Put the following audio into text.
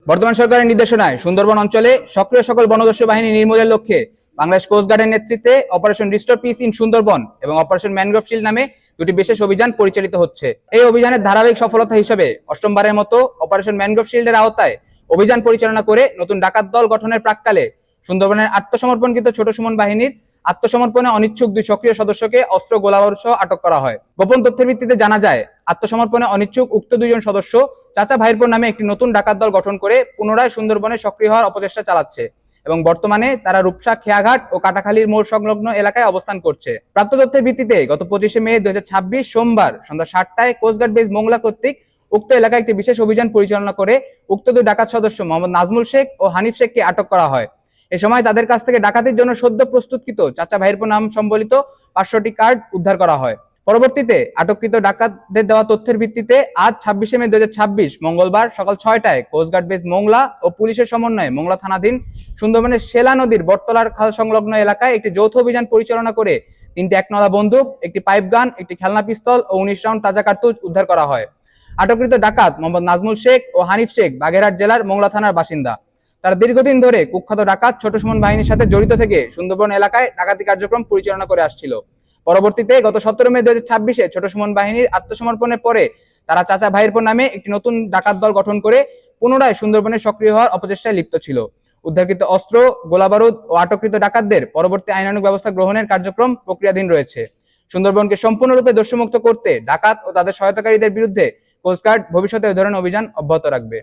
বর্তমান সরকারের নির্দেশনায় সুন্দরবন অঞ্চলে সক্রিয় সকল বনদস্যু বাহিনী নির্মূলের লক্ষ্যে বাংলাদেশ কোস্টগার্ডের নেতৃত্বে operation restore piece in Sundarban এবং অপারেশন ম্যানগ্রোভ শিল্ড নামে দুটি বিশেষ অভিযান পরিচালিত হচ্ছে। এই অভিযানের ধারাবাহিক সফলতা হিসেবে অষ্টমবারের মতো অপারেশন ম্যানগ্রোভ শিল্ডের আওতায় অভিযান পরিচালনা করে নতুন ডাকাত দল গঠনের প্রাক্কালে সুন্দরবনের আত্মসমর্পণকৃত ছোট সুমন বাহিনীর আত্মসমর্পণে অনিচ্ছুক দুই সক্রিয় সদস্যকে অস্ত্র গোলাবারুদ সহ আটক করা হয়। গোপন তথ্যের ভিত্তিতে জানা যায়, আত্মসমর্পণে অনিচ্ছুক উক্ত দুইজন সদস্য চাচা ভাইরপুর নামে একটি নতুন ডাকাত দল গঠন করে পুনরায় সুন্দরবনে সক্রিয় হওয়ার অপচেষ্টা চালাচ্ছে এবং বর্তমানে তারা রূপসা, খেয়াঘাট ও কাটাখালীর মোড় সংলগ্ন এলাকায় অবস্থান করছে। প্রাপ্ত তথ্যের ভিত্তিতে গত 25 মে 2026 সোমবার সন্ধ্যা 7টায় কোস্টগার্ড বেস মোংলা কর্তৃক উক্ত এলাকায় একটি বিশেষ অভিযান পরিচালনা করে উক্ত দুই ডাকাত সদস্য মোহাম্মদ নাজমুল শেখ ও হানিফ শেখকে আটক করা হয়। এ সময় তাদের কাছ থেকে ডাকাতির জন্য সদ্য প্রস্তুতকৃত চাচা ভাইরপুর নাম সম্বলিত 500টি কার্ড উদ্ধার করা হয়। পরবর্তীতে আটককৃত ডাকাতদের দেওয়া তথ্যের ভিত্তিতে আজ 26 মে 2026 মঙ্গলবার সকাল 6টায় কোস্টগার্ড বেস মোংলা ও পুলিশের সমন্বয়ে মোংলা থানাধীন সুন্দরবনের শেলা নদীর বটতলার খাল সংলগ্ন এলাকায় একটি যৌথ অভিযান পরিচালনা করে 3টি একনলা বন্দুক, একটি পাইপ গান, একটি খেলনা পিস্তল ও 19 রাউন্ড তাজা কার্তুজ উদ্ধার করা হয়। আটককৃত ডাকাত মোহাম্মদ নাজমুল শেখ ও হানিফ শেখ বাগেরহাট জেলার মোংলা থানার বাসিন্দা। তারা দীর্ঘদিন ধরে কুখ্যাত ডাকাত ছোট সুমন বাহিনীর সাথে জড়িত থেকে সুন্দরবন এলাকায় ডাকাতি কার্যক্রম পরিচালনা করে আসছিল। পরবর্তীতে গত 17 মে 2026 ছোট সুমন বাহিনীর আত্মসমর্পণের পরে তারা চাচা ভাইরপুর নামে একটি নতুন ডাকাত দল গঠন করে পুনরায় সুন্দরবনে সক্রিয় হওয়ার অপচেষ্টায় লিপ্ত ছিল। উদ্ধারকৃত অস্ত্র, গোলাবারুদ ও আটককৃত ডাকাতদের পরবর্তী আইনানুগ ব্যবস্থা গ্রহণের কার্যক্রম প্রক্রিয়াধীন রয়েছে। সুন্দরবনকে সম্পূর্ণরূপে দস্যুমুক্ত করতে ডাকাত ও তাদের সহায়তাকারীদের বিরুদ্ধে কোস্টগার্ড ভবিষ্যতে এ ধরনের অভিযান অব্যাহত রাখবে।